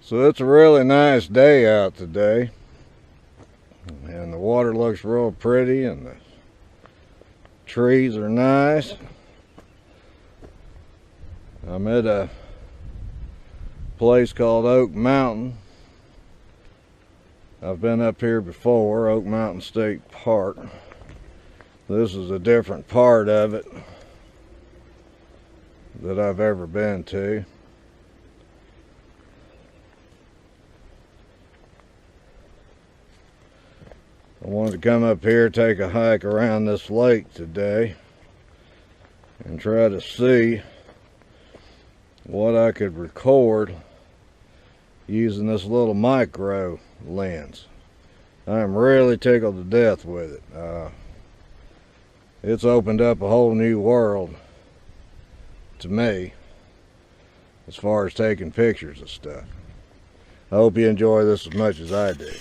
So it's a really nice day out today, and the water looks real pretty and the trees are nice. I'm at a place called Oak Mountain. I've been up here before, Oak Mountain State Park. This is a different part of it that I've ever been to. I wanted to come up here, take a hike around this lake today and try to see what I could record using this little micro lens. I'm really tickled to death with it. It's opened up a whole new world to me as far as taking pictures of stuff. I hope you enjoy this as much as I do.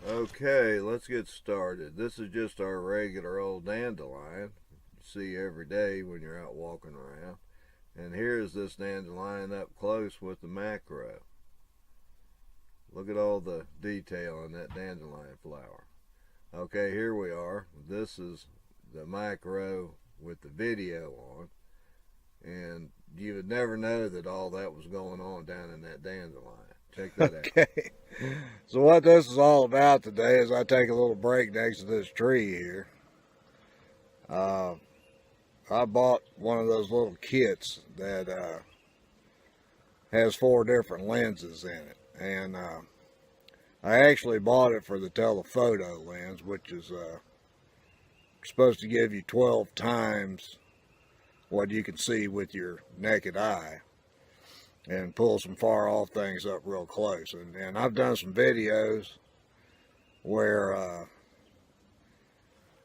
Okay, let's get started. This is just our regular old dandelion you see every day when you're out walking around. And here's this dandelion up close with the macro. Look at all the detail in that dandelion flower. Okay, here we are. This is the macro with the video on. And you would never know that all that was going on down in that dandelion. Check that out. Okay. So what this is all about today is I take a little break next to this tree here. I bought one of those little kits that has 4 different lenses in it. And I actually bought it for the telephoto lens, which is supposed to give you 12 times what you can see with your naked eye and pull some far off things up real close. And I've done some videos where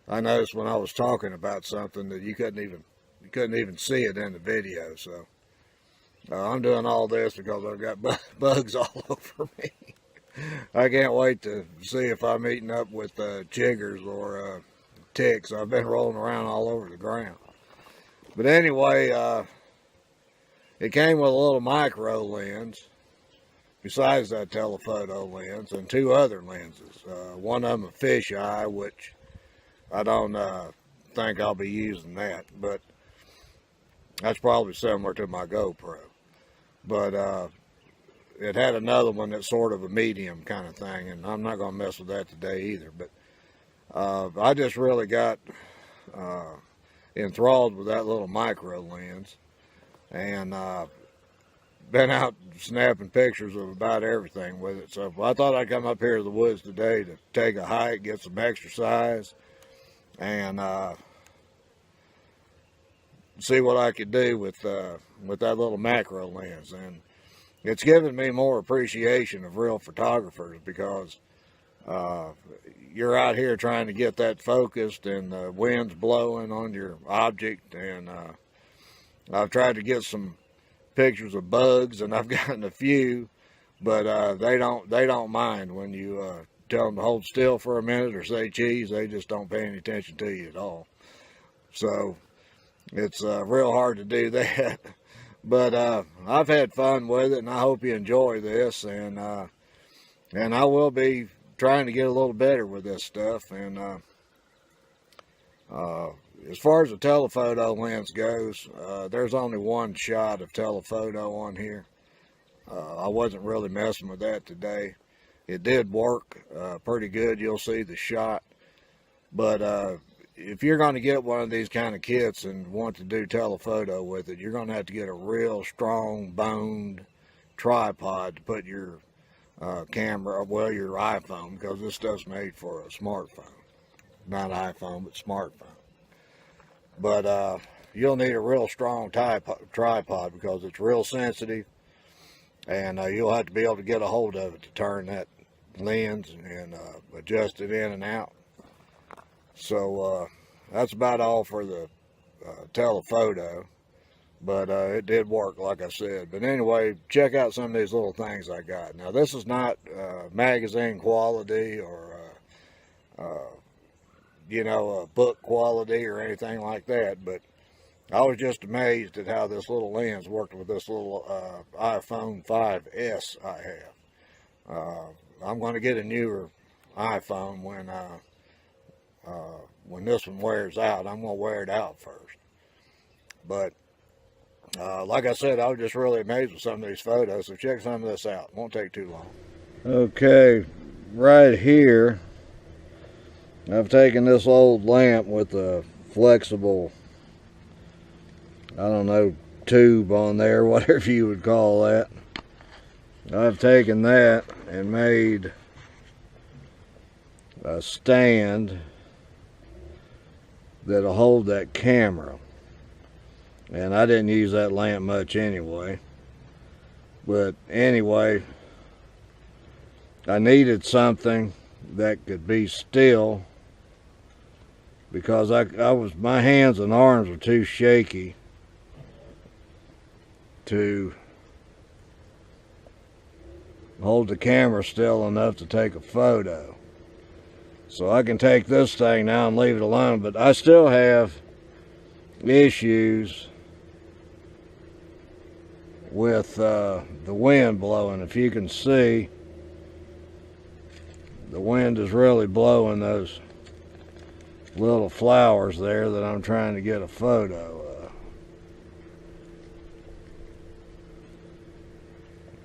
I noticed when I was talking about something that you couldn't even see it in the video. So I'm doing all this because I've got bugs all over me. I can't wait to see if I'm eating up with chiggers or ticks. I've been rolling around all over the ground. But anyway, it came with a little micro lens besides that telephoto lens and 2 other lenses. One of them a fisheye, which I don't think I'll be using that, but that's probably similar to my GoPro. But it had another one that's sort of a medium kind of thing, and I'm not going to mess with that today either. But I just really got enthralled with that little micro lens, and been out snapping pictures of about everything with it. So I thought I'd come up here to the woods today to take a hike, get some exercise, and see what I could do with that little macro lens. And it's given me more appreciation of real photographers because you're out here trying to get that focused and the wind's blowing on your object. And I've tried to get some pictures of bugs, and I've gotten a few, but they don't mind when you tell them to hold still for a minute or say cheese. They just don't pay any attention to you at all. So it's real hard to do that. But I've had fun with it, and I hope you enjoy this. And I will be trying to get a little better with this stuff. And as far as the telephoto lens goes, there's only one shot of telephoto on here. I wasn't really messing with that today. It did work pretty good. You'll see the shot. But if you're going to get one of these kind of kits and want to do telephoto with it, you're going to have to get a real strong boned tripod to put your camera, well, your iPhone, because this stuff's made for a smartphone. Not iPhone, but smartphone. But you'll need a real strong tripod because it's real sensitive, and you'll have to be able to get a hold of it to turn that lens and adjust it in and out. So that's about all for the telephoto, but it did work, like I said. But anyway, check out some of these little things I got. Now, this is not magazine quality or book quality or anything like that, but I was just amazed at how this little lens worked with this little iPhone 5S I have. I'm going to get a newer iPhone when this one wears out. I'm going to wear it out first. But like I said, I was just really amazed with some of these photos. So check some of this out. It won't take too long. Okay, right here, I've taken this old lamp with a flexible, I don't know, tube on there, whatever you would call that. I've taken that and made a stand that'll hold that camera. And I didn't use that lamp much anyway. But anyway, I needed something that could be still, because my hands and arms were too shaky to hold the camera still enough to take a photo. So I can take this thing now and leave it alone, but I still have issues with the wind blowing. If you can see, the wind is really blowing those little flowers there that I'm trying to get a photo of.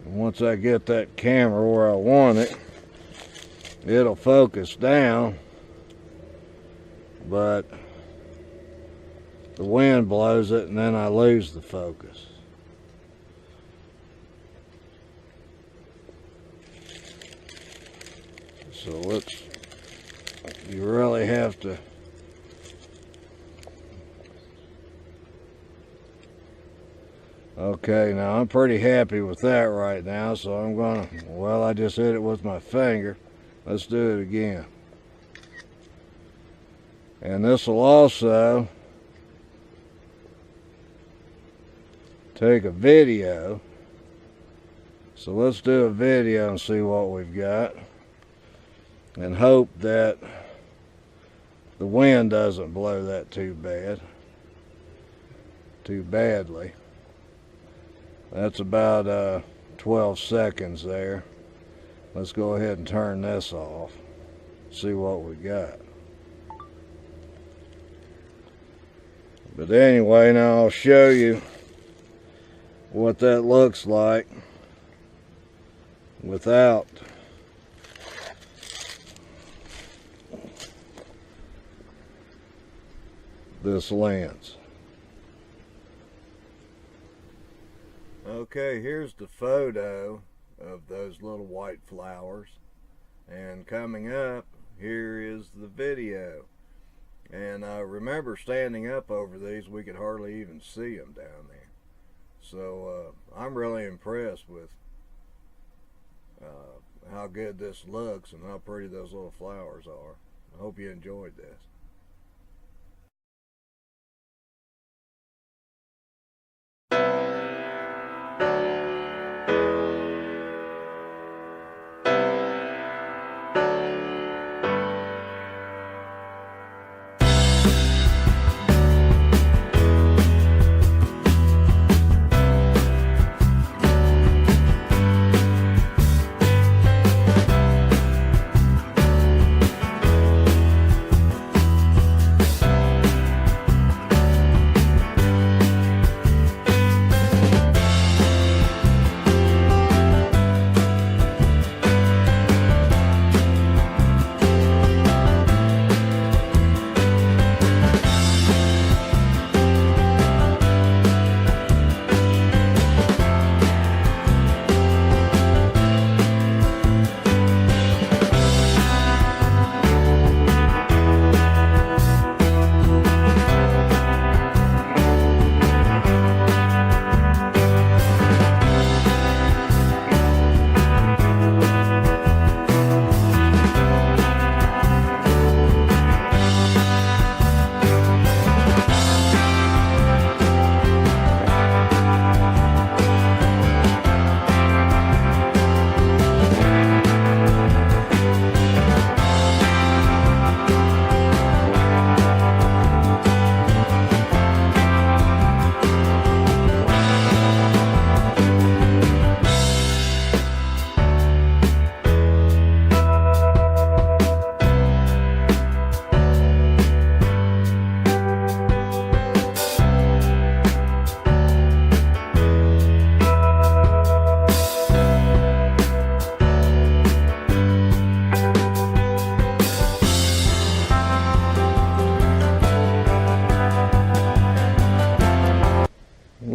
And once I get that camera where I want it, it'll focus down, but the wind blows it and then I lose the focus. So you really have to okay, now I'm pretty happy with that right now, so I'm gonna, well, I just hit it with my finger. Let's do it again. And this will also take a video. So let's do a video and see what we've got, and hope that the wind doesn't blow that too badly. That's about 12 seconds there. Let's go ahead and turn this off, see what we got. But anyway, now I'll show you what that looks like without this lens. Okay, here's the photo of those little white flowers, and coming up here is the video. And I remember standing up over these, we could hardly even see them down there. So I'm really impressed with how good this looks and how pretty those little flowers are. I hope you enjoyed this.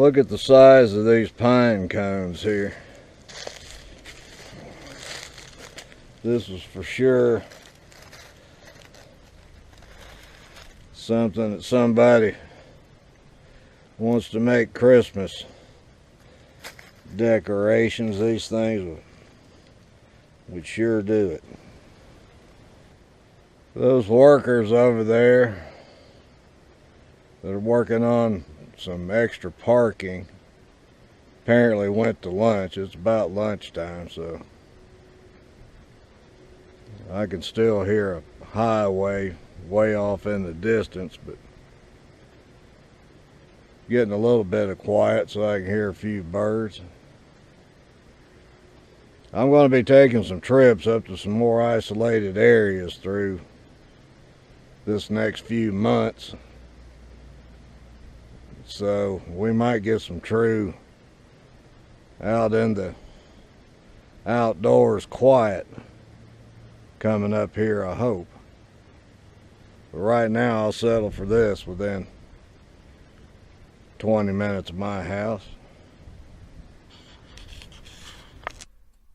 Look at the size of these pine cones here. This is for sure something that somebody wants to make Christmas decorations. These things would sure do it. Those workers over there that are working on some extra parking apparently went to lunch. It's about lunchtime, so I can still hear a highway way off in the distance, but getting a little bit of quiet so I can hear a few birds. I'm going to be taking some trips up to some more isolated areas through this next few months, so we might get some true out in the outdoors quiet coming up here, I hope. But right now I'll settle for this within 20 minutes of my house.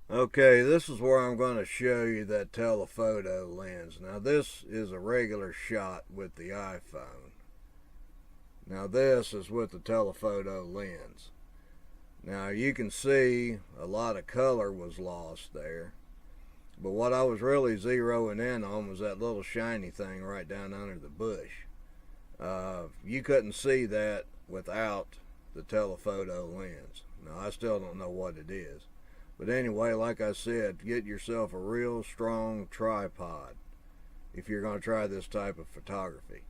Okay, this is where I'm going to show you that telephoto lens. Now this is a regular shot with the iPhone. Now this is with the telephoto lens. Now you can see a lot of color was lost there. But what I was really zeroing in on was that little shiny thing right down under the bush. You couldn't see that without the telephoto lens. Now I still don't know what it is. But anyway, like I said, get yourself a real strong tripod if you're going to try this type of photography.